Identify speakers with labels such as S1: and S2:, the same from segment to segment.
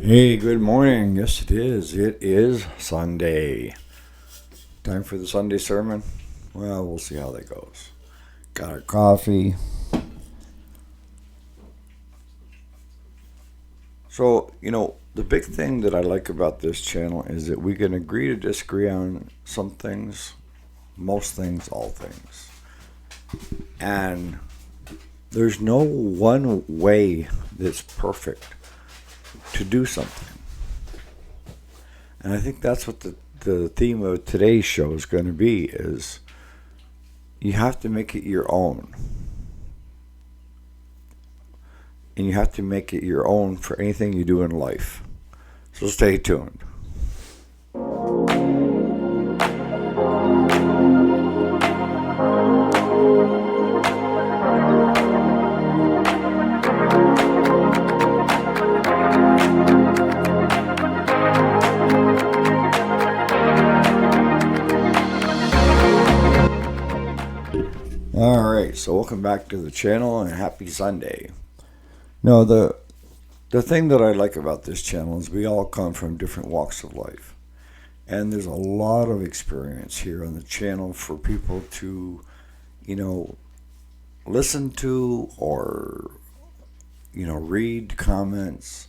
S1: Hey, good morning. Yes, it is. It is Sunday. Time for the Sunday sermon? Well, we'll see how that goes. Got our coffee. So, the big thing that I like about this channel is that we can agree to disagree on some things, most things, all things. And there's no one way that's perfect to do something. And I think that's what the theme of today's show is going to be, is you have to make it your own. And you have to make it your own for anything you do in life. So stay tuned. Alright, so welcome back to the channel and happy Sunday. No, the thing that I like about this channel is we all come from different walks of life. And there's a lot of experience here on the channel for people to, listen to or, read comments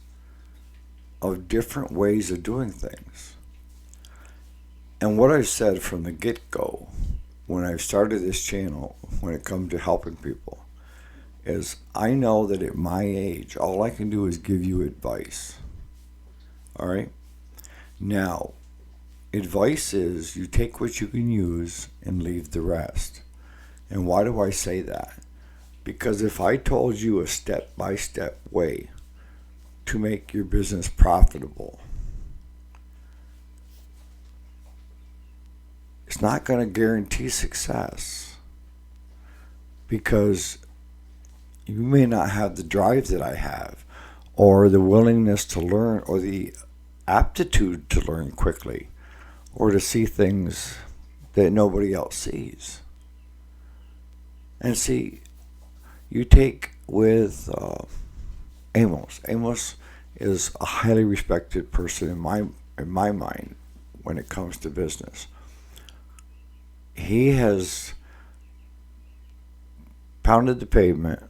S1: of different ways of doing things. And what I've said from the get-go when I started this channel, when it comes to helping people, is I know that at my age, all I can do is give you advice. All right? Now, advice is you take what you can use and leave the rest. And why do I say that? Because if I told you a step-by-step way to make your business profitable, it's not going to guarantee success, because you may not have the drive that I have, or the willingness to learn, or the aptitude to learn quickly, or to see things that nobody else sees. And see, you take with Amos. Amos is a highly respected person in my mind when it comes to business. He has pounded the pavement,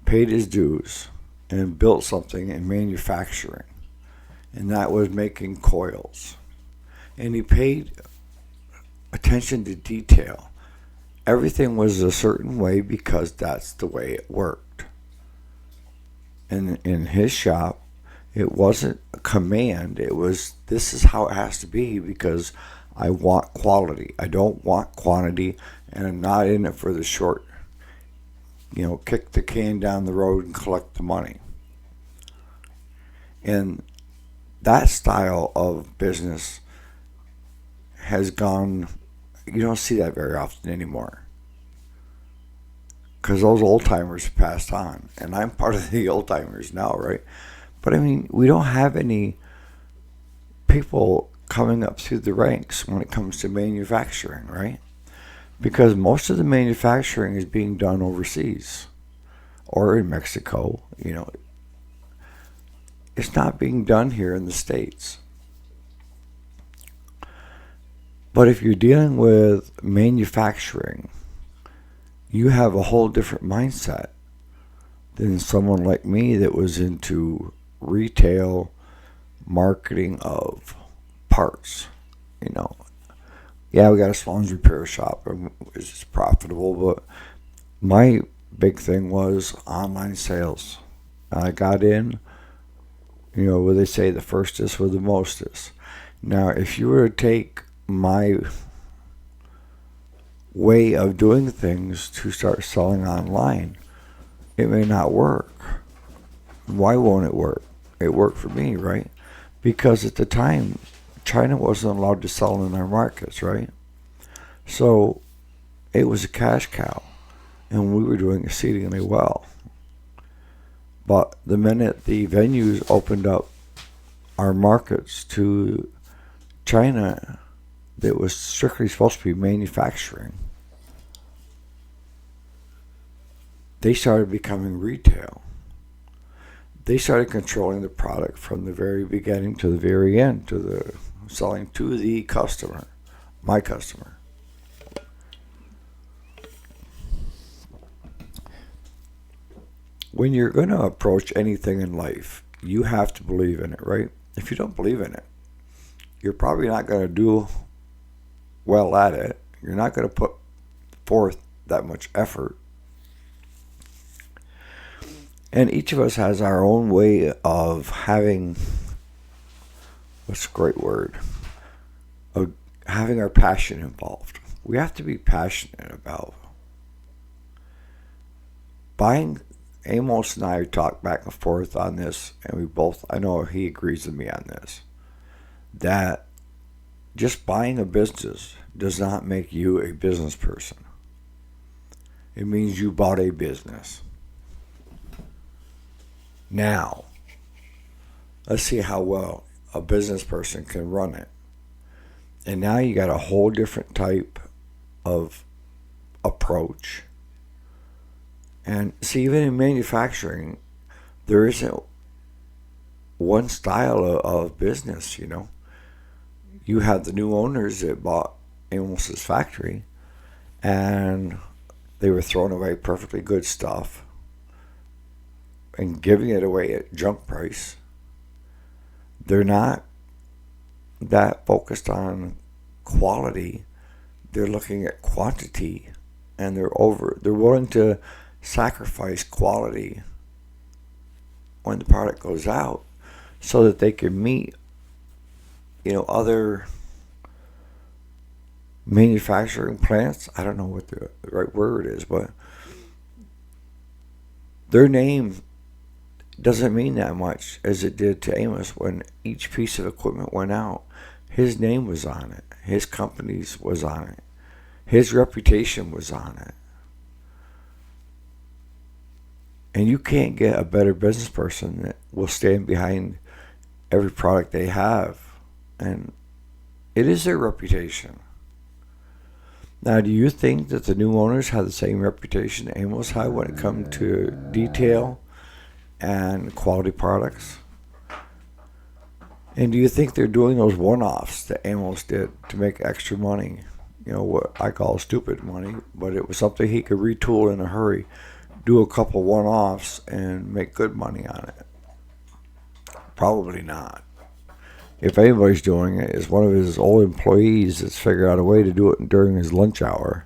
S1: paid his dues, and built something in manufacturing. And that was making coils. And he paid attention to detail. Everything was a certain way because that's the way it worked. And in his shop, it wasn't a command. It was, this is how it has to be because I want quality. I don't want quantity, and I'm not in it for the short, kick the can down the road and collect the money. And that style of business has gone, you don't see that very often anymore. Because those old timers passed on. And I'm part of the old timers now, right? But I mean, we don't have any people coming up through the ranks when it comes to manufacturing, right? Because most of the manufacturing is being done overseas or in Mexico. It's not being done here in the States. But if you're dealing with manufacturing, you have a whole different mindset than someone like me that was into retail marketing of parts. Yeah, we got a Sloan's repair shop. It's profitable, but my big thing was online sales. I got in, where they say the firstest with the mostest. Now, if you were to take my way of doing things to start selling online, it may not work. Why won't it work? It worked for me, right? Because at the time, China wasn't allowed to sell in our markets, right? So it was a cash cow, and we were doing exceedingly well. But the minute the venues opened up our markets to China, that was strictly supposed to be manufacturing, they started becoming retail. they started controlling the product from the very beginning to the very end, to the selling to the customer, my customer. When you're going to approach anything in life, you have to believe in it, right? If you don't believe in it, you're probably not going to do well at it. You're not going to put forth that much effort. And each of us has our own way of having, what's a great word, of having our passion involved. We have to be passionate about buying. Amos and I talk back and forth on this, and we both, I know he agrees with me on this, that just buying a business does not make you a business person. It means you bought a business. Now, let's see how well a business person can run it. And now you got a whole different type of approach. And see, even in manufacturing, there isn't one style of business, you know. You have the new owners that bought Amos's factory, and they were throwing away perfectly good stuff and giving it away at junk price. They're not that focused on quality. They're looking at quantity, and they're willing to sacrifice quality when the product goes out so that they can meet, other manufacturing plants. I don't know what the right word is, but their name doesn't mean that much as it did to Amos when each piece of equipment went out. His name was on it. His company's was on it. His reputation was on it. And you can't get a better business person that will stand behind every product they have. And it is their reputation. Now, do you think that the new owners have the same reputation Amos had when it comes to detail and quality products? And do you think they're doing those one-offs that Amos did to make extra money? What I call stupid money, but it was something he could retool in a hurry. Do a couple one-offs and make good money on it? Probably not. If anybody's doing it, it's one of his old employees that's figured out a way to do it during his lunch hour.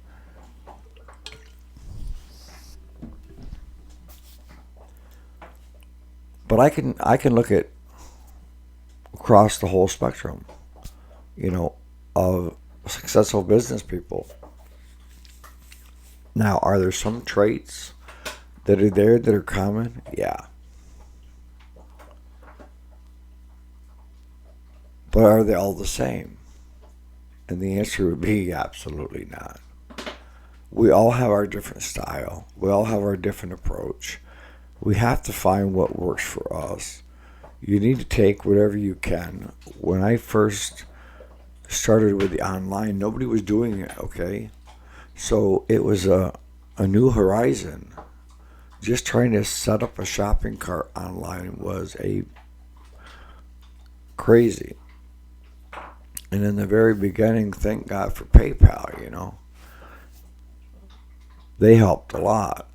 S1: But I can look at across the whole spectrum, of successful business people. Now, are there some traits that are there that are common? Yeah. But are they all the same? And the answer would be absolutely not. We all have our different style. We all have our different approach. We have to find what works for us. You need to take whatever you can. When I first started with the online, nobody was doing it, okay? So it was a new horizon. Just trying to set up a shopping cart online was a crazy. And in the very beginning, thank God for PayPal, They helped a lot.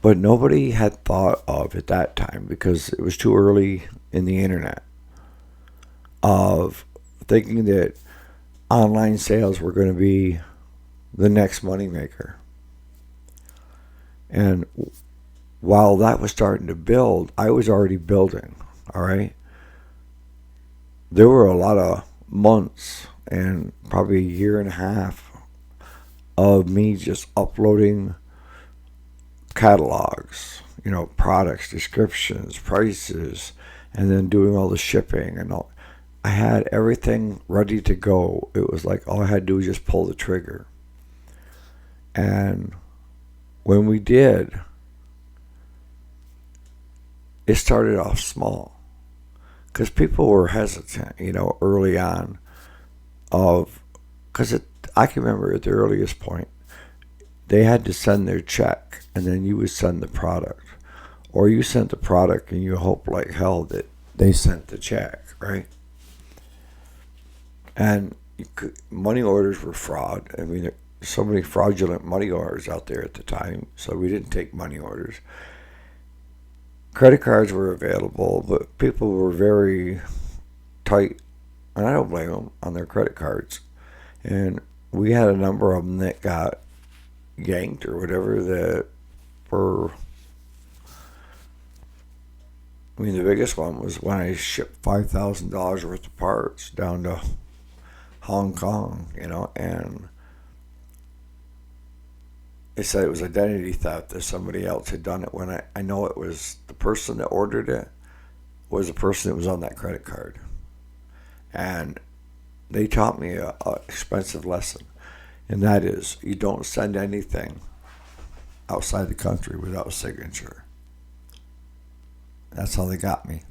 S1: But nobody had thought of at that time, because it was too early in the internet, of thinking that online sales were going to be the next moneymaker. And while that was starting to build, I was already building, all right? There were a lot of months and probably a year and a half of me just uploading catalogs, products, descriptions, prices, and then doing all the shipping and all. I had everything ready to go. It was like all I had to do was just pull the trigger. And when we did, it started off small because people were hesitant, early on, because I can remember at the earliest point, they had to send their check, and then you would send the product. Or you sent the product and you hope like hell that they sent the check, right? And money orders were fraud. I mean, there's so many fraudulent money orders out there at the time, so we didn't take money orders. Credit cards were available, but people were very tight, and I don't blame them, on their credit cards. And we had a number of them that got yanked or whatever that were... I mean, the biggest one was when I shipped $5,000 worth of parts down to Hong Kong, and they said it was identity theft, that somebody else had done it, when I know it was the person that ordered it was the person that was on that credit card. And they taught me a expensive lesson, and that is, you don't send anything outside the country without a signature. That's how they got me.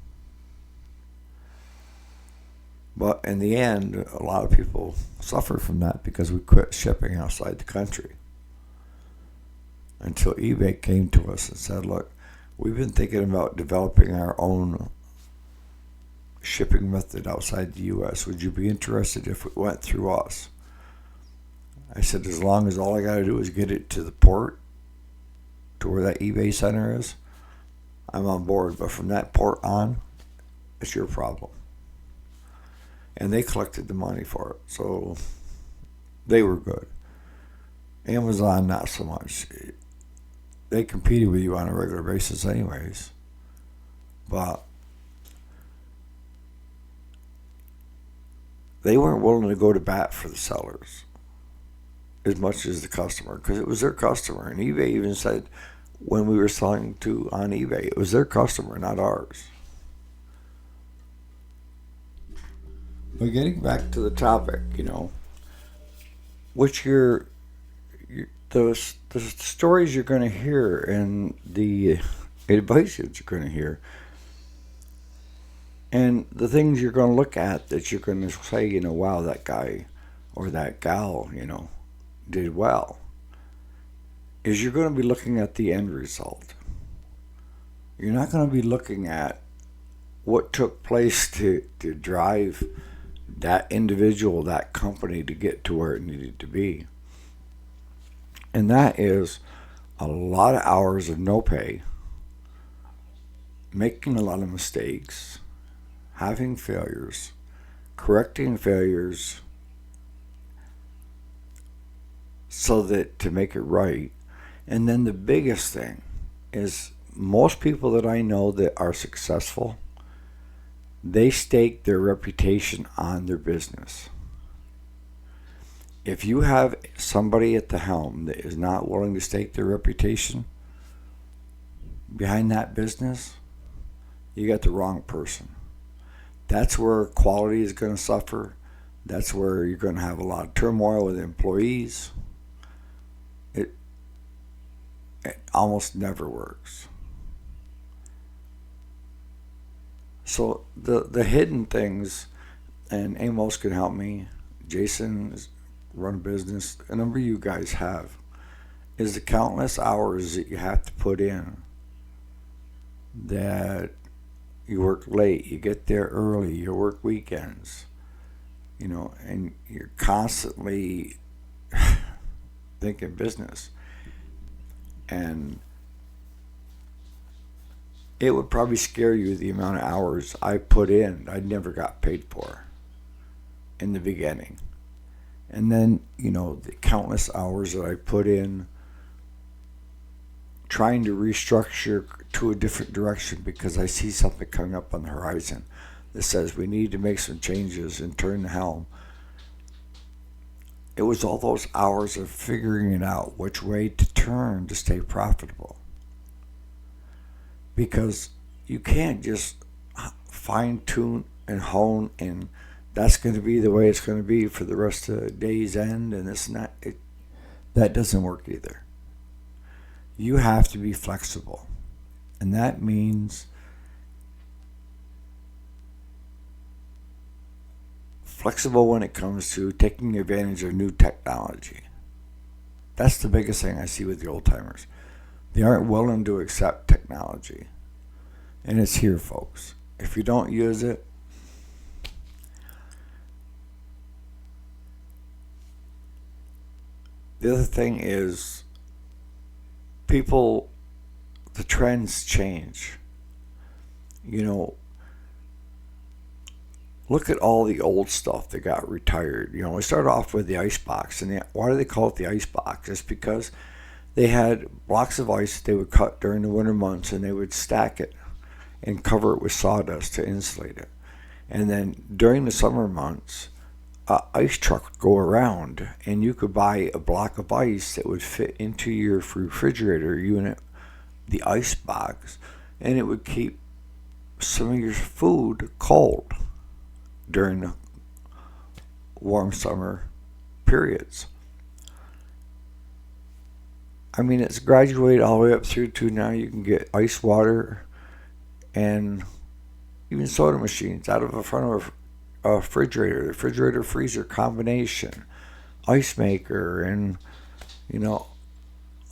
S1: But in the end, a lot of people suffer from that because we quit shipping outside the country. Until eBay came to us and said, look, we've been thinking about developing our own shipping method outside the U.S. Would you be interested if it went through us? I said, as long as all I got to do is get it to the port, to where that eBay center is, I'm on board. But from that port on, it's your problem. And they collected the money for it, so they were good. Amazon, not so much. They competed with you on a regular basis anyways. But they weren't willing to go to bat for the sellers as much as the customer, because it was their customer. And eBay even said, when we were selling on eBay, it was their customer, not ours. But getting back to the topic, which the stories you're going to hear and the advice that you're going to hear, and the things you're going to look at that you're going to say, wow, that guy or that gal, did well, is you're going to be looking at the end result. You're not going to be looking at what took place to drive that individual, that company, to get to where it needed to be. And that is a lot of hours of no pay, making a lot of mistakes, having failures, correcting failures so that to make it right. And then the biggest thing is, most people that I know that are successful, they stake their reputation on their business. If you have somebody at the helm that is not willing to stake their reputation behind that business, you got the wrong person. That's where quality is going to suffer. That's where you're going to have a lot of turmoil with employees. It almost never works. So the hidden things, and Amos can help me, Jason is run a business, a number of you guys have, is the countless hours that you have to put in. That you work late, you get there early, you work weekends, and you're constantly thinking business. And it would probably scare you the amount of hours I put in I never got paid for in the beginning. And then, the countless hours that I put in trying to restructure to a different direction because I see something coming up on the horizon that says we need to make some changes and turn the helm. It was all those hours of figuring it out, which way to turn to stay profitable. Because you can't just fine-tune and hone, and that's going to be the way it's going to be for the rest of the day's end, and that doesn't work either. You have to be flexible, and that means flexible when it comes to taking advantage of new technology. That's the biggest thing I see with the old timers. They aren't willing to accept technology. And it's here, folks. If you don't use it, the other thing is people, the trends change. You know, look at all the old stuff that got retired. You know, we started off with the ice box. And why do they call it the ice box? It's because they had blocks of ice that they would cut during the winter months, and they would stack it and cover it with sawdust to insulate it. And then during the summer months, an ice truck would go around, and you could buy a block of ice that would fit into your refrigerator unit, the ice box, and it would keep some of your food cold during the warm summer periods. I mean, it's graduated all the way up through to now you can get ice water and even soda machines out of the front of a refrigerator freezer combination, ice maker, and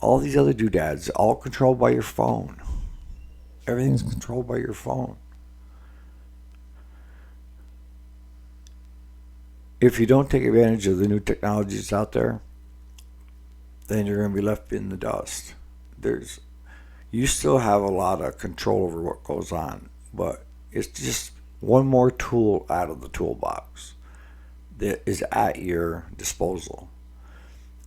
S1: all these other doodads, all controlled by your phone. Everything's controlled by your phone. If you don't take advantage of the new technologies out there, then you're going to be left in the dust. You still have a lot of control over what goes on, but it's just one more tool out of the toolbox that is at your disposal.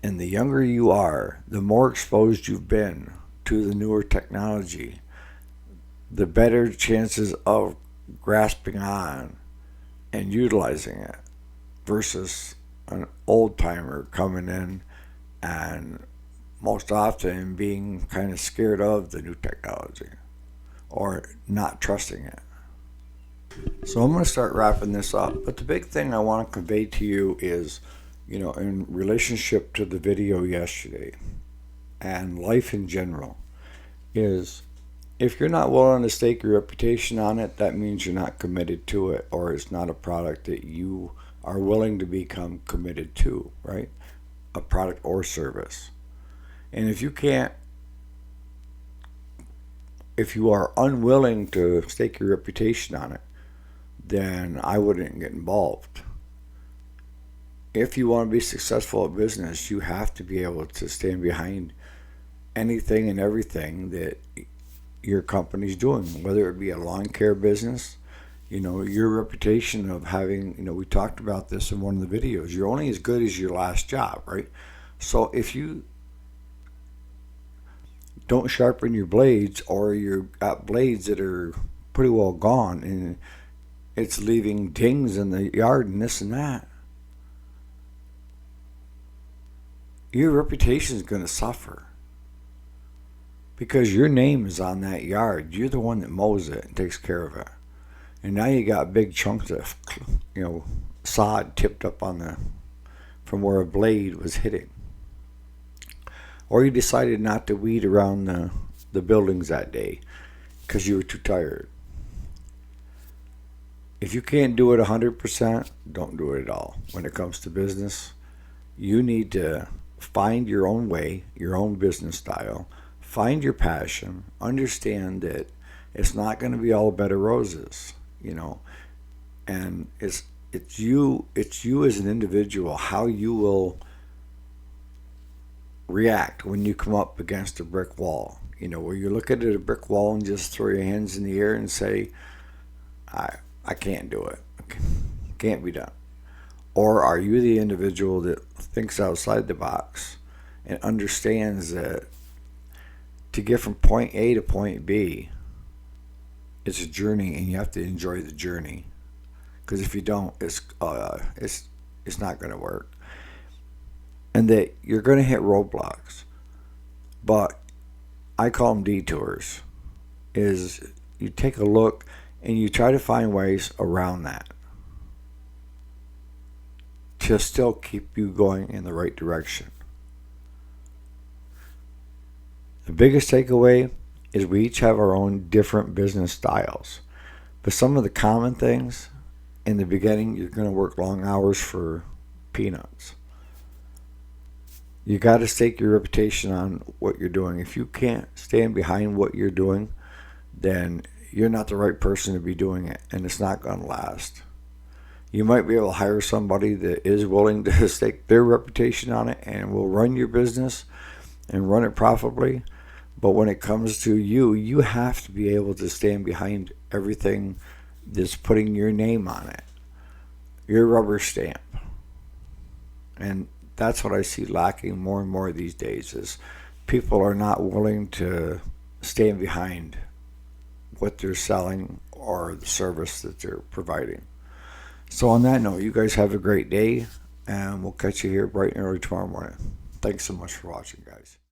S1: And the younger you are, the more exposed you've been to the newer technology, the better chances of grasping on and utilizing it versus an old timer coming in and most often being kind of scared of the new technology or not trusting it. So I'm going to start wrapping this up, but the big thing I want to convey to you is, in relationship to the video yesterday and life in general, is if you're not willing to stake your reputation on it, that means you're not committed to it, or it's not a product that you are willing to become committed to, right? A product or service. And if you are unwilling to stake your reputation on it, then I wouldn't get involved. If you want to be successful at business, you have to be able to stand behind anything and everything that your company's doing, whether it be a lawn care business, your reputation of having, we talked about this in one of the videos, you're only as good as your last job, right? So if you don't sharpen your blades, or you've got blades that are pretty well gone and it's leaving dings in the yard and this and that, your reputation is going to suffer because your name is on that yard. You're the one that mows it and takes care of it. And now you got big chunks of, sod tipped up from where a blade was hitting. Or you decided not to weed around the buildings that day because you were too tired. If you can't do it 100%, don't do it at all. When it comes to business, you need to find your own way, your own business style, find your passion, understand that it's not going to be all bed of roses, and it's you as an individual, how you will react when you come up against a brick wall. Where you look at a brick wall and just throw your hands in the air and say, I can't do it. Can't be done. Or are you the individual that thinks outside the box and understands that to get from point A to point B, it's a journey, and you have to enjoy the journey. Because if you don't, it's not going to work. And that you're going to hit roadblocks. But I call them detours. Is you take a look and you try to find ways around that to still keep you going in the right direction. The biggest takeaway is we each have our own different business styles. But some of the common things in the beginning, you're going to work long hours for peanuts. You got to stake your reputation on what you're doing. If you can't stand behind what you're doing, then you're not the right person to be doing it, and it's not going to last. You might be able to hire somebody that is willing to stake their reputation on it and will run your business and run it profitably. But when it comes to you, you have to be able to stand behind everything that's putting your name on it, your rubber stamp. And that's what I see lacking more and more these days is people are not willing to stand behind what they're selling or the service that they're providing. So on that note, you guys have a great day, and we'll catch you here bright and early tomorrow morning. Thanks so much for watching, guys.